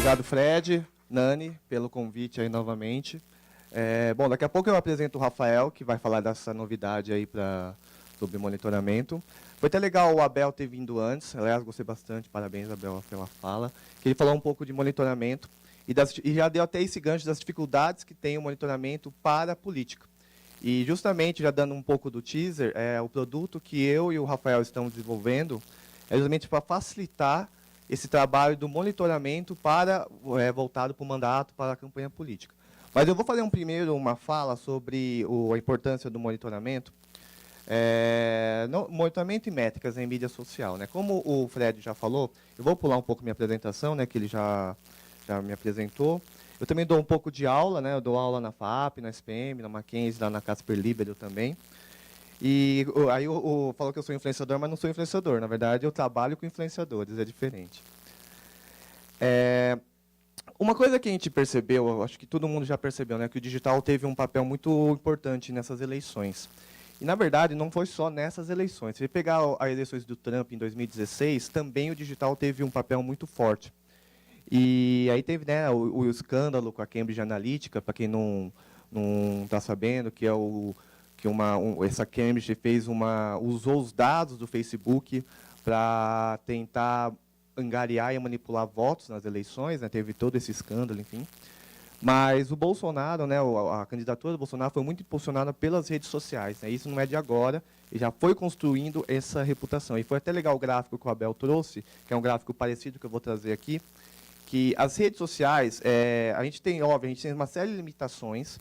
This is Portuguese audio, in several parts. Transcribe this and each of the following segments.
Obrigado, Fred, Nani, pelo convite aí novamente. Bom, daqui a pouco eu apresento o Rafael, que vai falar dessa novidade aí sobre monitoramento. Foi até legal o Abel ter vindo antes, aliás, gostei bastante, parabéns, Abel, pela fala, que ele falou um pouco de monitoramento e já deu até esse gancho das dificuldades que tem o monitoramento para a política. E justamente, já dando um pouco do teaser, o produto que eu e o Rafael estamos desenvolvendo é justamente para facilitar esse trabalho do monitoramento voltado para o mandato, para a campanha política. Mas eu vou fazer primeiro uma fala sobre a importância do monitoramento. Monitoramento e métricas em mídia social. Né? Como o Fred já falou, eu vou pular um pouco minha apresentação, né, que ele já me apresentou. Eu também dou um pouco de aula, né, eu dou aula na FAP, na SPM, na Mackenzie, lá na Casper Libero também. E aí falou que eu sou influenciador, mas não sou influenciador. Na verdade, eu trabalho com influenciadores, é diferente. Uma coisa que a gente percebeu, eu acho que todo mundo já percebeu, né, que o digital teve um papel muito importante nessas eleições. E, na verdade, não foi só nessas eleições. Se você pegar as eleições do Trump em 2016, também o digital teve um papel muito forte. E aí teve, né, o escândalo com a Cambridge Analytica, para quem não está sabendo, que essa Cambridge usou os dados do Facebook para tentar angariar e manipular votos nas eleições, né, teve todo esse escândalo, enfim. Mas o Bolsonaro, né, a candidatura do Bolsonaro foi muito impulsionada pelas redes sociais. Né? Isso não é de agora, ele já foi construindo essa reputação. E foi até legal o gráfico que o Abel trouxe, que é um gráfico parecido que eu vou trazer aqui, que as redes sociais, a gente tem uma série de limitações,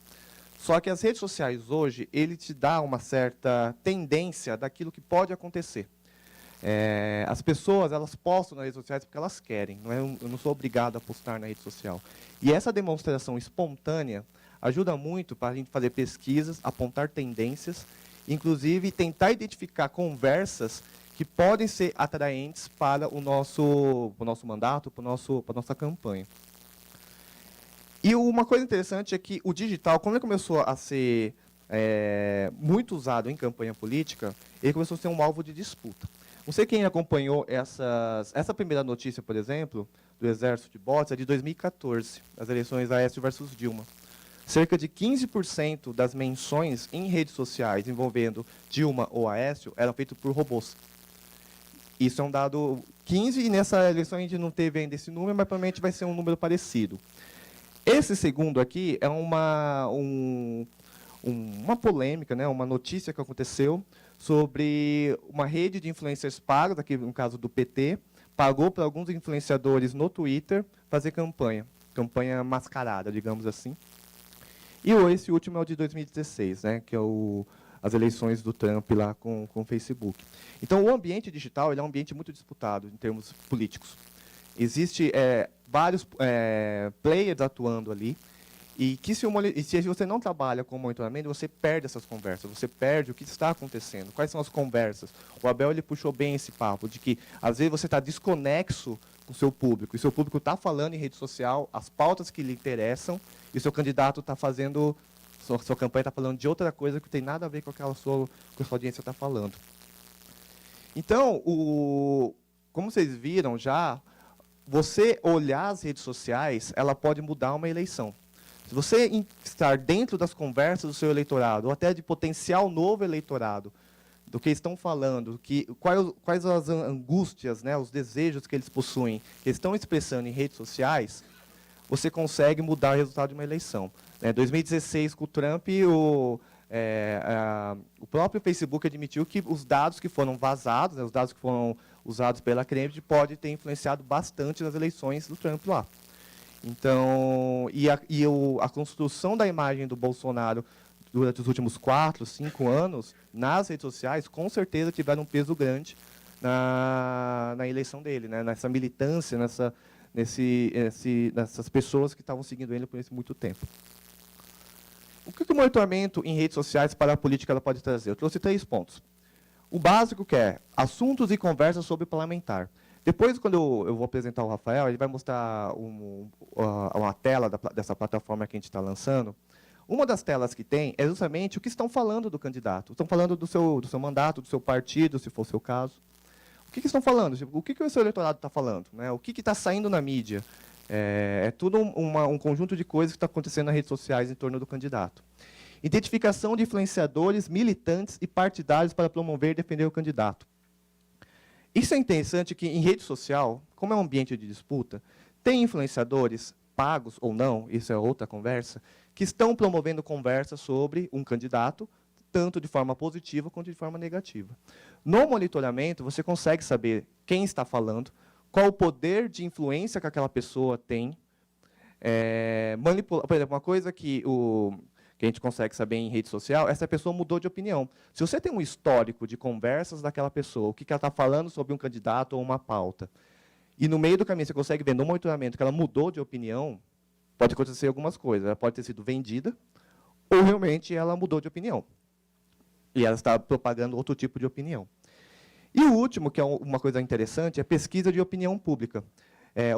só que as redes sociais hoje, ele te dá uma certa tendência daquilo que pode acontecer. As pessoas, elas postam nas redes sociais porque elas querem, eu não sou obrigado a postar na rede social. E essa demonstração espontânea ajuda muito para a gente fazer pesquisas, apontar tendências, inclusive tentar identificar conversas que podem ser atraentes para o nosso mandato, para a nossa campanha. E uma coisa interessante é que o digital, quando ele começou a ser muito usado em campanha política, ele começou a ser um alvo de disputa. Não sei quem acompanhou essa primeira notícia, por exemplo, do exército de bots, é de 2014, as eleições Aécio versus Dilma. Cerca de 15% das menções em redes sociais envolvendo Dilma ou Aécio eram feitas por robôs. Isso é um dado 15, e nessa eleição a gente não teve ainda esse número, mas provavelmente vai ser um número parecido. Esse segundo aqui é uma polêmica, né, uma notícia que aconteceu sobre uma rede de influencers pagos, aqui no caso do PT, pagou para alguns influenciadores no Twitter fazer campanha mascarada, digamos assim. E esse último é o de 2016, né, que é as eleições do Trump lá com o Facebook. Então, o ambiente digital ele é um ambiente muito disputado em termos políticos. Existem vários players atuando ali, e se você não trabalha com monitoramento, você perde essas conversas, você perde o que está acontecendo, quais são as conversas. O Abel ele puxou bem esse papo, de que às vezes você está desconexo com o seu público, e o seu público está falando em rede social as pautas que lhe interessam, e o seu candidato está fazendo, sua campanha está falando de outra coisa que não tem nada a ver com aquela sua audiência está falando. Então, como vocês viram já, você olhar as redes sociais, ela pode mudar uma eleição. Se você estar dentro das conversas do seu eleitorado, ou até de potencial novo eleitorado, do que estão falando, quais as angústias, né, os desejos que eles possuem, que eles estão expressando em redes sociais, você consegue mudar o resultado de uma eleição. Em 2016, com o Trump, o próprio Facebook admitiu que os dados que foram vazados, né, os dados que foram usados pela Cambridge, podem ter influenciado bastante nas eleições do Trump lá. Então, a construção da imagem do Bolsonaro durante os últimos 4, 5 anos, nas redes sociais, com certeza tiveram um peso grande na eleição dele, né? Nessa militância, nessas pessoas que estavam seguindo ele por esse muito tempo. O que o monitoramento em redes sociais para a política ela pode trazer? Eu trouxe 3 pontos. O básico que é assuntos e conversas sobre parlamentar. Depois, quando eu vou apresentar o Rafael, ele vai mostrar uma tela dessa plataforma que a gente está lançando. Uma das telas que tem é justamente o que estão falando do candidato. Estão falando do seu mandato, do seu partido, se for o seu caso. O que estão falando? O que o seu eleitorado está falando? Né? O que está saindo na mídia? É tudo um conjunto de coisas que está acontecendo nas redes sociais em torno do candidato. Identificação de influenciadores, militantes e partidários para promover e defender o candidato. Isso é interessante que, em rede social, como é um ambiente de disputa, tem influenciadores, pagos ou não, isso é outra conversa, que estão promovendo conversas sobre um candidato, tanto de forma positiva quanto de forma negativa. No monitoramento, você consegue saber quem está falando, qual o poder de influência que aquela pessoa tem. Por exemplo, uma coisa que a gente consegue saber em rede social, essa pessoa mudou de opinião. Se você tem um histórico de conversas daquela pessoa, o que ela está falando sobre um candidato ou uma pauta, e no meio do caminho você consegue ver no monitoramento que ela mudou de opinião, pode acontecer algumas coisas. Ela pode ter sido vendida, ou realmente ela mudou de opinião. E ela está propagando outro tipo de opinião. E o último, que é uma coisa interessante, é pesquisa de opinião pública.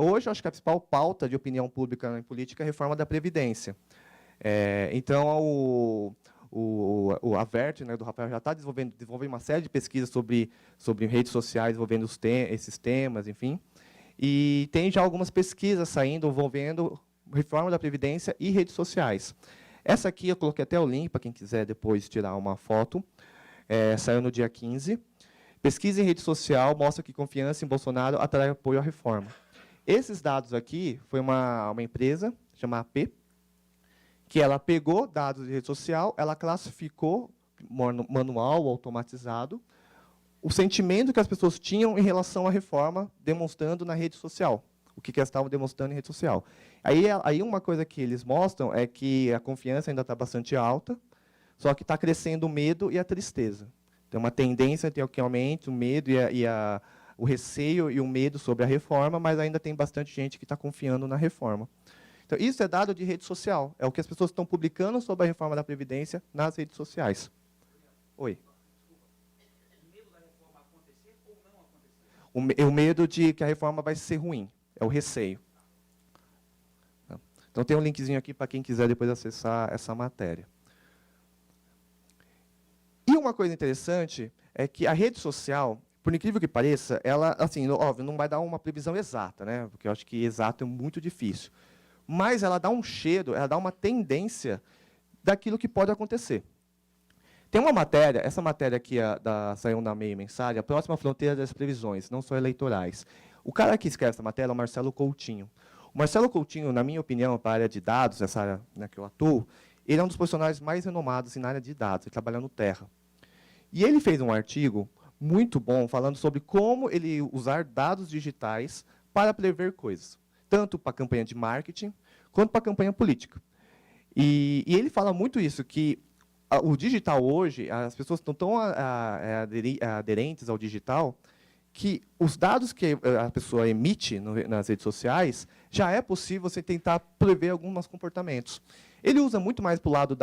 Hoje, acho que a principal pauta de opinião pública em política é a reforma da Previdência. Então, a VERT, né, do Rafael, já está desenvolvendo uma série de pesquisas sobre redes sociais, envolvendo esses temas, enfim. E tem já algumas pesquisas saindo envolvendo reforma da Previdência e redes sociais. Essa aqui, eu coloquei até o link para quem quiser depois tirar uma foto. Saiu no dia 15. Pesquisa em rede social mostra que confiança em Bolsonaro atrai apoio à reforma. Esses dados aqui foi uma empresa, chamada AP, que ela pegou dados de rede social, ela classificou, manual, automatizado, o sentimento que as pessoas tinham em relação à reforma, demonstrando na rede social. O que elas estavam demonstrando em rede social. Aí uma coisa que eles mostram é que a confiança ainda está bastante alta, só que está crescendo o medo e a tristeza. Tem uma tendência que aumente o medo o receio e o medo sobre a reforma, mas ainda tem bastante gente que está confiando na reforma. Então, isso é dado de rede social. É o que as pessoas estão publicando sobre a reforma da Previdência nas redes sociais. Oi. O medo da reforma acontecer ou não acontecer? O medo de que a reforma vai ser ruim. É o receio. Então, tem um linkzinho aqui para quem quiser depois acessar essa matéria. E uma coisa interessante é que a rede social, por incrível que pareça, ela, assim, óbvio, não vai dar uma previsão exata, né? Porque eu acho que exato é muito difícil. Mas ela dá um cheiro, ela dá uma tendência daquilo que pode acontecer. Tem uma matéria, essa matéria aqui saiu na Meio Mensagem, a próxima fronteira das previsões, não só eleitorais. O cara que escreve essa matéria é o Marcelo Coutinho. O Marcelo Coutinho, na minha opinião, para a área de dados, essa área, né, que eu atuo, ele é um dos profissionais mais renomados na área de dados, ele trabalha no Terra. E ele fez um artigo muito bom falando sobre como ele usar dados digitais para prever coisas, tanto para a campanha de marketing quanto para a campanha política. E ele fala muito isso, que o digital hoje, as pessoas estão tão aderentes ao digital, que os dados que a pessoa emite nas redes sociais, já é possível você tentar prever alguns comportamentos. Ele usa muito mais para o lado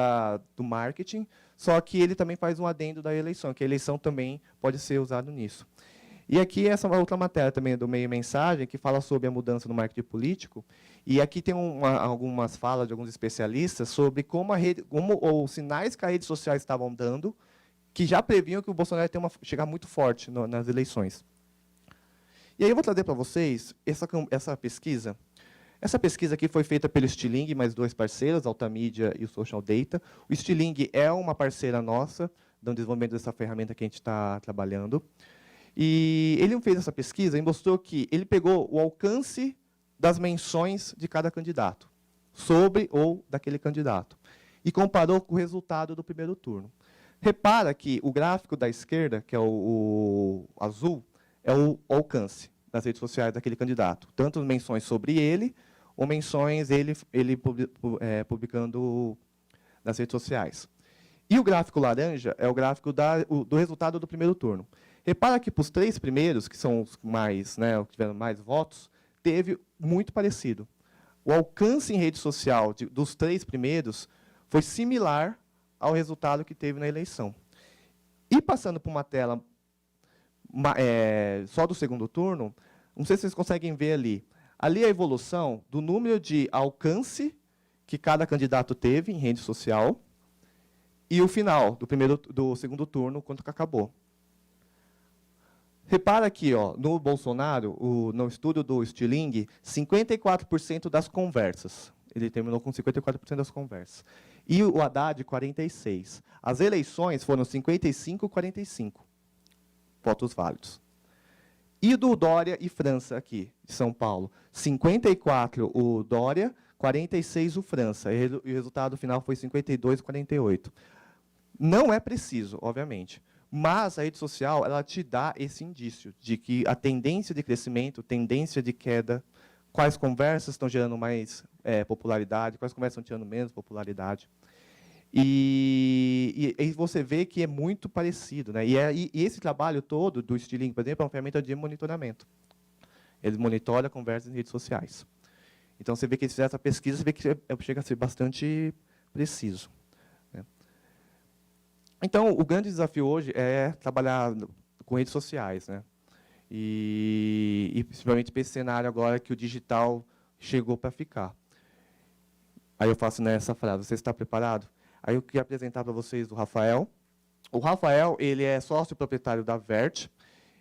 do marketing, só que ele também faz um adendo da eleição, que a eleição também pode ser usada nisso. E aqui essa é uma outra matéria também do Meio Mensagem, que fala sobre a mudança no marketing político. E aqui tem algumas falas de alguns especialistas sobre como os sinais que as redes sociais estavam dando, que já previam que o Bolsonaro ia chegar muito forte nas eleições. E aí eu vou trazer para vocês essa pesquisa. Essa pesquisa aqui foi feita pelo Stiling, mais dois parceiros, Altamídia e o Social Data. O Stiling é uma parceira nossa no desenvolvimento dessa ferramenta que a gente está trabalhando. E ele fez essa pesquisa e mostrou que ele pegou o alcance das menções de cada candidato, sobre ou daquele candidato, e comparou com o resultado do primeiro turno. Repara que o gráfico da esquerda, que é o azul, é o alcance nas redes sociais daquele candidato, tanto menções sobre ele, ou menções ele publicando nas redes sociais. E o gráfico laranja é o gráfico do resultado do primeiro turno. Repara que para os três primeiros, que são os mais, né, que tiveram mais votos, teve muito parecido. O alcance em rede social dos três primeiros foi similar ao resultado que teve na eleição. E passando por uma tela só do segundo turno, não sei se vocês conseguem ver ali. Ali a evolução do número de alcance que cada candidato teve em rede social e o final do segundo turno, quanto que acabou. Repara aqui, ó, no Bolsonaro, no estudo do Stiling, 54% das conversas. Ele terminou com 54% das conversas. E o Haddad, 46%. As eleições foram 55-45 votos válidos. E do Dória e França, aqui, de São Paulo. 54 o Dória, 46 o França. E o resultado final foi 52-48. Não é preciso, obviamente. Mas a rede social, ela te dá esse indício de que a tendência de crescimento, tendência de queda, quais conversas estão gerando mais popularidade, quais conversas estão gerando menos popularidade. E você vê que é muito parecido, né? E esse trabalho todo do Stiling, por exemplo, é uma ferramenta de monitoramento. Ele monitora conversas em redes sociais. Então, você vê que eles fizeram essa pesquisa, você vê que chega a ser bastante preciso. Então, o grande desafio hoje é trabalhar com redes sociais, né? E principalmente para esse cenário agora que o digital chegou para ficar. Aí eu faço nessa frase, você está preparado? Aí eu queria apresentar para vocês o Rafael. O Rafael, ele é sócio proprietário da Vert,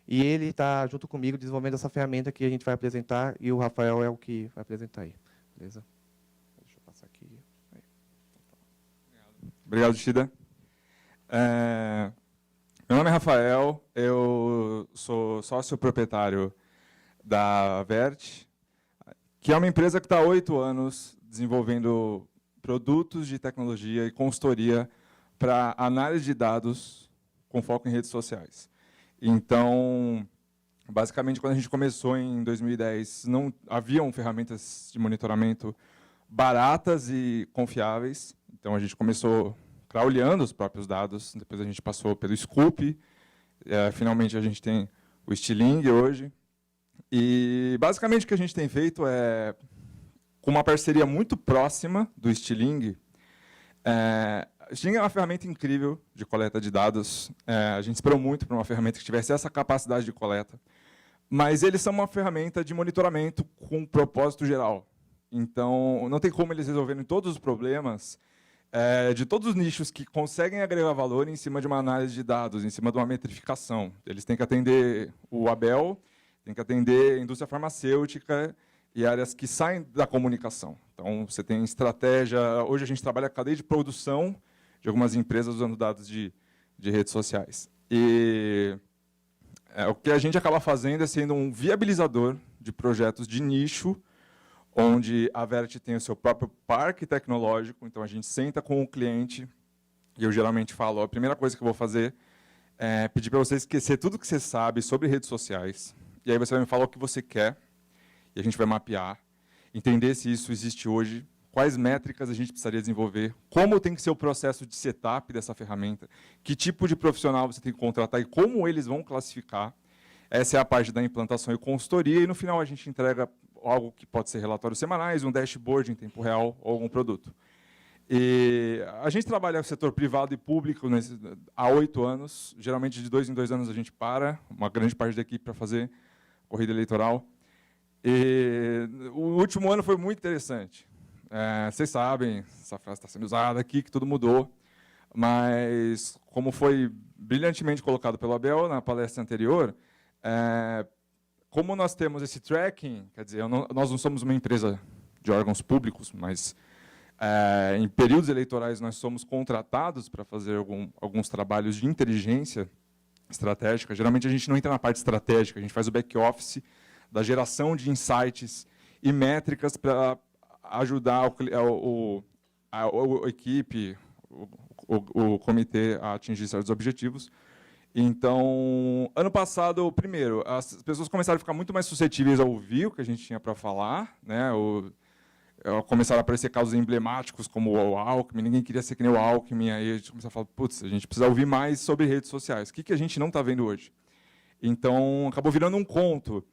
e ele está junto comigo desenvolvendo essa ferramenta que a gente vai apresentar, e o Rafael é o que vai apresentar aí. Beleza? Deixa eu passar aqui. Aí. Obrigado, Shida. Meu nome é Rafael, eu sou sócio proprietário da Vert, que é uma empresa que está há 8 anos desenvolvendo produtos de tecnologia e consultoria para análise de dados com foco em redes sociais. Então, basicamente, quando a gente começou em 2010, não haviam ferramentas de monitoramento baratas e confiáveis. Então, a gente começou crawlando os próprios dados, depois a gente passou pelo Scoop, finalmente a gente tem o Stiling hoje. E, basicamente, o que a gente tem feito é, com uma parceria muito próxima do Stiling, o Stiling é uma ferramenta incrível de coleta de dados. A gente esperou muito para uma ferramenta que tivesse essa capacidade de coleta, mas eles são uma ferramenta de monitoramento com um propósito geral. Então, não tem como eles resolverem todos os problemas de todos os nichos que conseguem agregar valor em cima de uma análise de dados, em cima de uma metrificação. Eles têm que atender o Abel, têm que atender a indústria farmacêutica e áreas que saem da comunicação. Então, você tem estratégia. Hoje a gente trabalha a cadeia de produção de algumas empresas usando dados de redes sociais. E o que a gente acaba fazendo é sendo um viabilizador de projetos de nicho, onde a Vert tem o seu próprio parque tecnológico. Então, a gente senta com o cliente e eu geralmente falo, a primeira coisa que eu vou fazer é pedir para você esquecer tudo que você sabe sobre redes sociais. E aí você vai me falar o que você quer e a gente vai mapear, entender se isso existe hoje, quais métricas a gente precisaria desenvolver, como tem que ser o processo de setup dessa ferramenta, que tipo de profissional você tem que contratar e como eles vão classificar. Essa é a parte da implantação e consultoria, e no final a gente entrega algo que pode ser relatórios semanais, um dashboard em tempo real ou algum produto. E a gente trabalha no setor privado e público há 8 anos, geralmente de 2 em 2 anos a gente para, uma grande parte da equipe para fazer corrida eleitoral. E o último ano foi muito interessante. Vocês sabem, essa frase está sendo usada aqui, que tudo mudou, mas como foi brilhantemente colocado pelo Abel na palestra anterior, como nós temos esse tracking, quer dizer, nós não somos uma empresa de órgãos públicos, mas em períodos eleitorais nós somos contratados para fazer alguns trabalhos de inteligência estratégica. Geralmente a gente não entra na parte estratégica, a gente faz o back-office da geração de insights e métricas para ajudar a equipe, o comitê a atingir certos objetivos. Então, ano passado, primeiro, as pessoas começaram a ficar muito mais suscetíveis a ouvir o que a gente tinha para falar, né? Começaram a aparecer casos emblemáticos como o Alckmin, ninguém queria ser que nem o Alckmin, aí a gente começou a falar, putz, a gente precisa ouvir mais sobre redes sociais. O que a gente não está vendo hoje? Então, acabou virando um conto.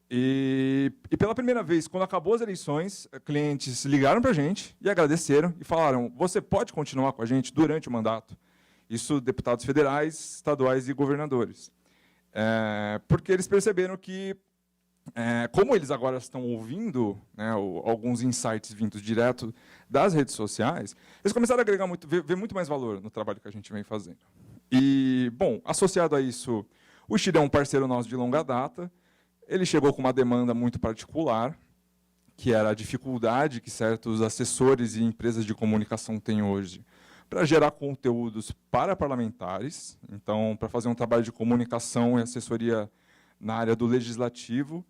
E pela primeira vez, quando acabou as eleições, clientes ligaram para a gente e agradeceram e falaram, você pode continuar com a gente durante o mandato? Isso, deputados federais, estaduais e governadores. Porque eles perceberam que, como eles agora estão ouvindo, né, alguns insights vindos direto das redes sociais, eles começaram a agregar ver muito mais valor no trabalho que a gente vem fazendo. E, bom, associado a isso, O Ishida é um parceiro nosso de longa data. Ele chegou com uma demanda muito particular, que era a dificuldade que certos assessores e empresas de comunicação têm hoje para gerar conteúdos para parlamentares, então, para fazer um trabalho de comunicação e assessoria na área do legislativo.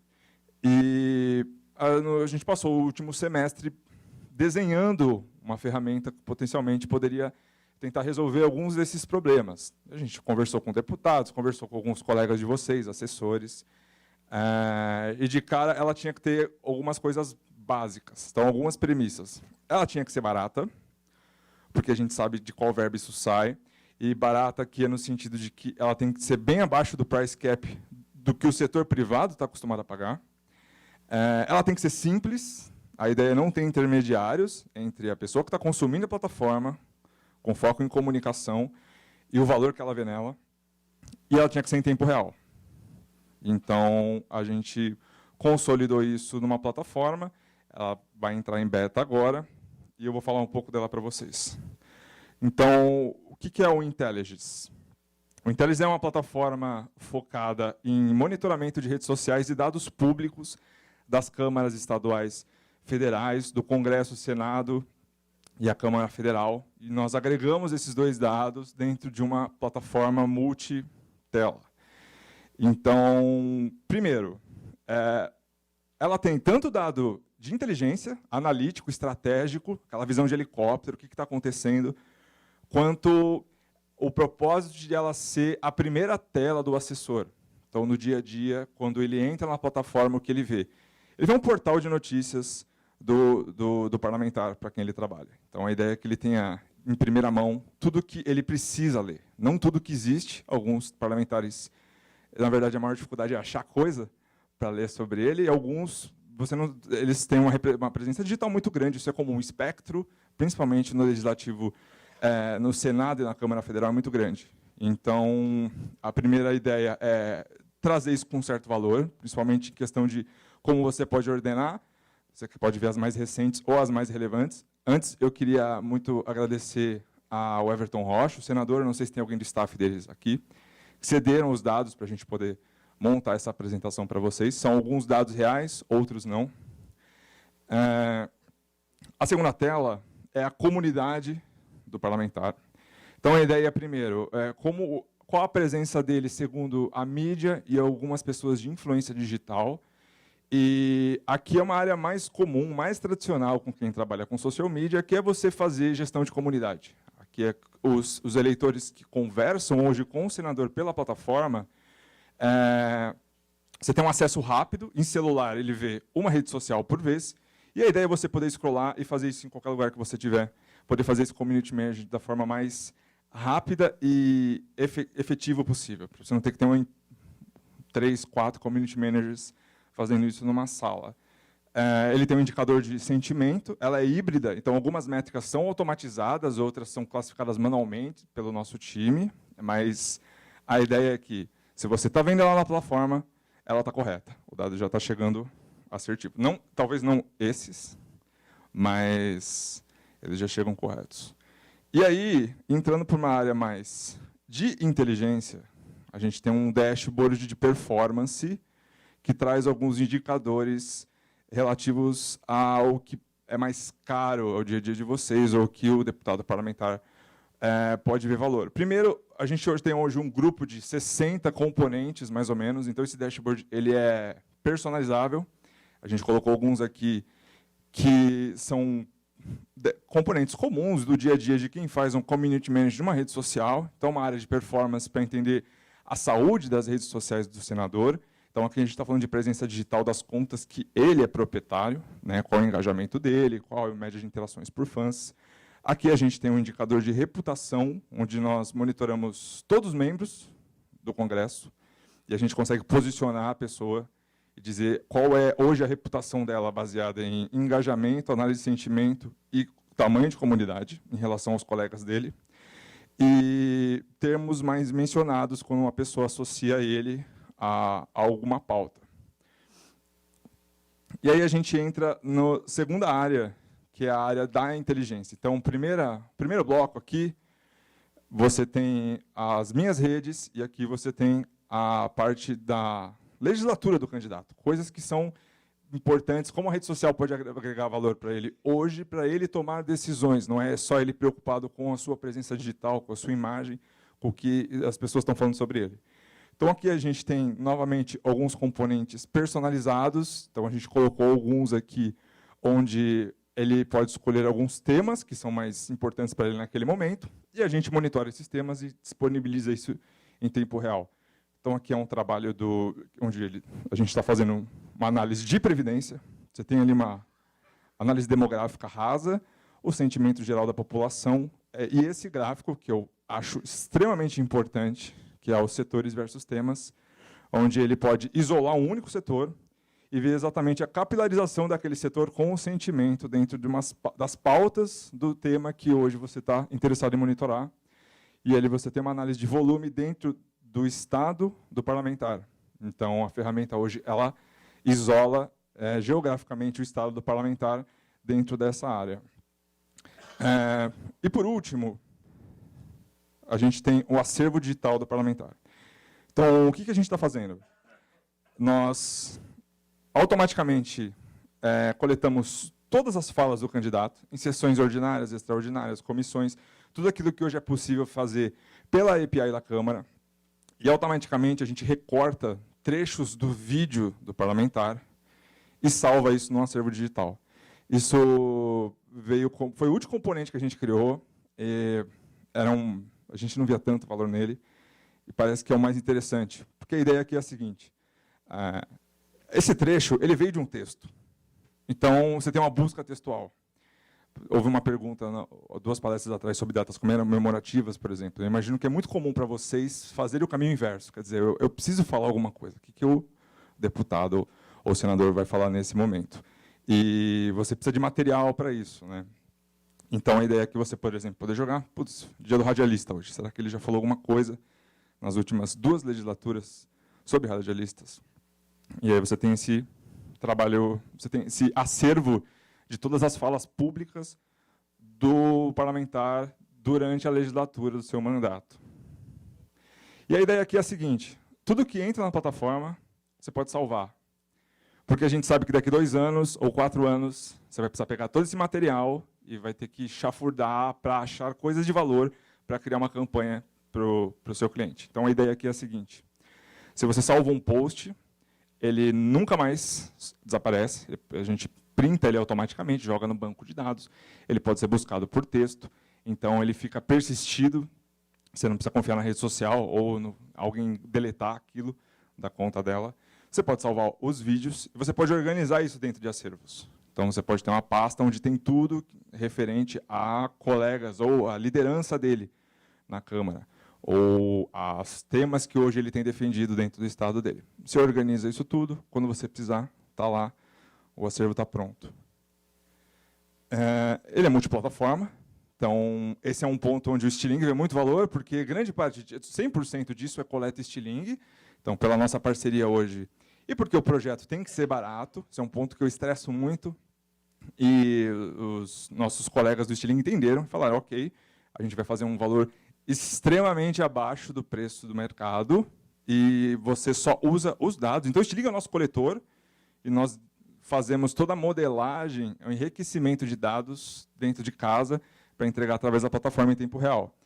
E a gente passou o último semestre desenhando uma ferramenta que potencialmente poderia tentar resolver alguns desses problemas. A gente conversou com deputados, conversou com alguns colegas de vocês, assessores, e de cara ela tinha que ter algumas coisas básicas, então algumas premissas. Ela tinha que ser barata, porque a gente sabe de qual verbo isso sai, e barata aqui é no sentido de que ela tem que ser bem abaixo do price cap do que o setor privado está acostumado a pagar. Ela tem que ser simples, a ideia é não ter intermediários entre a pessoa que está consumindo a plataforma, com foco em comunicação, e o valor que ela vê nela, e ela tinha que ser em tempo real. Então, a gente consolidou isso numa plataforma, ela vai entrar em beta agora, e eu vou falar um pouco dela para vocês. Então, o que é o Intelligence? O Intelligence é uma plataforma focada em monitoramento de redes sociais e dados públicos das câmaras estaduais, federais, do Congresso, Senado e a Câmara Federal. E nós agregamos esses dois dados dentro de uma plataforma multitela. Então, primeiro, ela tem tanto dado de inteligência, analítico, estratégico, aquela visão de helicóptero, o que está acontecendo, quanto o propósito de ela ser a primeira tela do assessor. Então, no dia a dia, quando ele entra na plataforma, o que ele vê? Ele vê um portal de notícias do parlamentar para quem ele trabalha. Então, a ideia é que ele tenha, em primeira mão, tudo que ele precisa ler. Não tudo que existe. Alguns parlamentares, na verdade, a maior dificuldade é achar coisa para ler sobre ele, e alguns eles têm uma presença digital muito grande, isso é comum. O espectro, principalmente no Legislativo, no Senado e na Câmara Federal, é muito grande. Então, a primeira ideia é trazer isso com um certo valor, principalmente em questão de como você pode ordenar, você pode ver as mais recentes ou as mais relevantes. Antes, eu queria muito agradecer ao Everton Rocha, o senador, não sei se tem alguém do staff deles aqui, que cederam os dados para a gente poder montar essa apresentação para vocês. São alguns dados reais, outros não. A segunda tela é a comunidade do parlamentar. Então, a ideia, primeiro, qual a presença dele segundo a mídia e algumas pessoas de influência digital. E aqui é uma área mais comum, mais tradicional com quem trabalha com social media, que é você fazer gestão de comunidade. Aqui é os eleitores que conversam hoje com o senador pela plataforma. Você tem um acesso rápido, em celular ele vê uma rede social por vez, e a ideia é você poder scrollar e fazer isso em qualquer lugar que você tiver, poder fazer esse community manager da forma mais rápida e efetiva possível, para você não ter que ter 3, 4 community managers fazendo isso numa sala. Ele tem um indicador de sentimento, ela é híbrida, então algumas métricas são automatizadas, outras são classificadas manualmente pelo nosso time, mas a ideia é que, se você está vendo ela na plataforma, ela está correta. O dado já está chegando assertivo. Não, talvez não esses, mas eles já chegam corretos. E aí, entrando para uma área mais de inteligência, a gente tem um dashboard de performance que traz alguns indicadores relativos ao que é mais caro ao dia a dia de vocês, ou que o deputado parlamentar pode ver valor. Primeiro, a gente hoje tem um grupo de 60 componentes, mais ou menos, então esse dashboard ele é personalizável. A gente colocou alguns aqui que são componentes comuns do dia a dia de quem faz um community manager de uma rede social. Então, uma área de performance para entender a saúde das redes sociais do senador. Então, aqui a gente está falando de presença digital das contas que ele é proprietário, né, qual é o engajamento dele, qual é a média de interações por fãs. Aqui a gente tem um indicador de reputação, onde nós monitoramos todos os membros do Congresso, e a gente consegue posicionar a pessoa e dizer qual é hoje a reputação dela, baseada em engajamento, análise de sentimento e tamanho de comunidade em relação aos colegas dele. E termos mais mencionados quando uma pessoa associa ele a alguma pauta. E aí a gente entra na segunda área, que é a área da inteligência. Então, primeiro bloco aqui, você tem as minhas redes, e aqui você tem a parte da legislatura do candidato, coisas que são importantes, como a rede social pode agregar valor para ele hoje, para ele tomar decisões, não é só ele preocupado com a sua presença digital, com a sua imagem, com o que as pessoas estão falando sobre ele. Então, aqui a gente tem, novamente, alguns componentes personalizados. Então, a gente colocou alguns aqui onde ele pode escolher alguns temas que são mais importantes para ele naquele momento, e a gente monitora esses temas e disponibiliza isso em tempo real. Então, aqui é um trabalho onde a gente está fazendo uma análise de previdência. Você tem ali uma análise demográfica rasa, o sentimento geral da população, e esse gráfico, que eu acho extremamente importante, que é os setores versus temas, onde ele pode isolar um único setor e ver exatamente a capilarização daquele setor com o sentimento dentro das pautas do tema que hoje você está interessado em monitorar. E ali você tem uma análise de volume dentro do estado do parlamentar. Então, a ferramenta hoje ela isola geograficamente o estado do parlamentar dentro dessa área. E, por último, a gente tem o acervo digital do parlamentar. Então, o que a gente está fazendo? Nós, automaticamente, coletamos todas as falas do candidato, em sessões ordinárias, extraordinárias, comissões, tudo aquilo que hoje é possível fazer pela API da Câmara, e, automaticamente, a gente recorta trechos do vídeo do parlamentar e salva isso no acervo digital. Isso foi o último componente que a gente criou, a gente não via tanto valor nele, e parece que é o mais interessante. Porque a ideia aqui é a seguinte, esse trecho ele veio de um texto. Então, você tem uma busca textual. Houve uma pergunta, 2 palestras atrás, sobre datas comemorativas, por exemplo. Eu imagino que é muito comum para vocês fazerem o caminho inverso. Quer dizer, eu preciso falar alguma coisa. O que o deputado ou senador vai falar nesse momento? E você precisa de material para isso, né? Então, a ideia é que você, por exemplo, poder jogar, putz, dia do radialista hoje. Será que ele já falou alguma coisa nas últimas 2 legislaturas sobre radialistas? E aí você tem esse trabalho, você tem esse acervo de todas as falas públicas do parlamentar durante a legislatura do seu mandato. E a ideia aqui é a seguinte, tudo que entra na plataforma, você pode salvar. Porque a gente sabe que daqui 2 anos ou 4 anos, você vai precisar pegar todo esse material e vai ter que chafurdar para achar coisas de valor para criar uma campanha para o seu cliente. Então, a ideia aqui é a seguinte, se você salva um post, ele nunca mais desaparece, a gente printa ele automaticamente, joga no banco de dados, ele pode ser buscado por texto, então ele fica persistido, você não precisa confiar na rede social ou alguém deletar aquilo da conta dela. Você pode salvar os vídeos e você pode organizar isso dentro de acervos. Então, você pode ter uma pasta onde tem tudo referente a colegas ou a liderança dele na Câmara, ou aos temas que hoje ele tem defendido dentro do estado dele. Você organiza isso tudo, quando você precisar, está lá, o acervo está pronto. Ele é multiplataforma, então esse é um ponto onde o Stiling vê muito valor, porque grande parte, 100% disso é coleta Stiling, então pela nossa parceria hoje, e porque o projeto tem que ser barato, esse é um ponto que eu estresso muito, e os nossos colegas do Stiling entenderam, falaram, ok, a gente vai fazer um valor extremamente abaixo do preço do mercado, e você só usa os dados. Então, o Stiling é o nosso coletor, e nós fazemos toda a modelagem, o enriquecimento de dados dentro de casa para entregar através da plataforma em tempo real.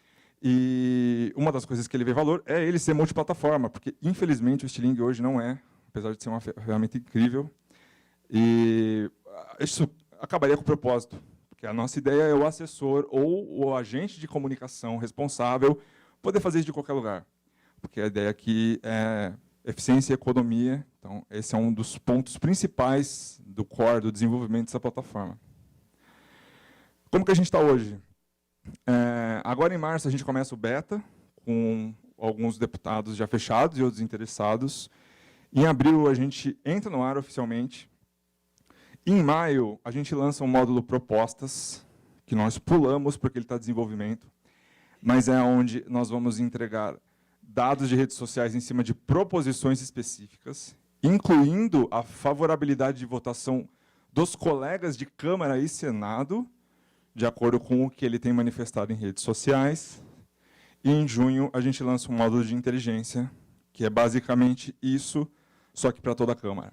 E uma das coisas que ele vê valor é ele ser multiplataforma, porque, infelizmente, o Stiling hoje não é, apesar de ser uma ferramenta incrível. E isso acabaria com o propósito, porque a nossa ideia é o assessor ou o agente de comunicação responsável poder fazer isso de qualquer lugar. Porque a ideia aqui é eficiência e economia. Então, esse é um dos pontos principais do core, do desenvolvimento dessa plataforma. Como que a gente está hoje? Agora, em março, a gente começa o beta, com alguns deputados já fechados e outros interessados. Em abril, a gente entra no ar oficialmente. Em maio, a gente lança um módulo propostas, que nós pulamos porque ele está em desenvolvimento, mas é onde nós vamos entregar dados de redes sociais em cima de proposições específicas, incluindo a favorabilidade de votação dos colegas de Câmara e Senado, de acordo com o que ele tem manifestado em redes sociais. E, em junho, a gente lança um módulo de inteligência, que é basicamente isso, só que para toda a Câmara,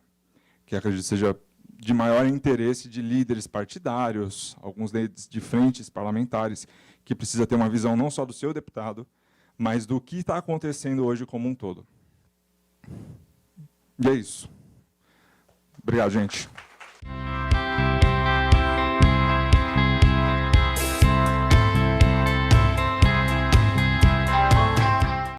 que acredito seja de maior interesse de líderes partidários, alguns deles de frentes parlamentares, que precisa ter uma visão não só do seu deputado, mas do que está acontecendo hoje como um todo. E é isso. Obrigado, gente.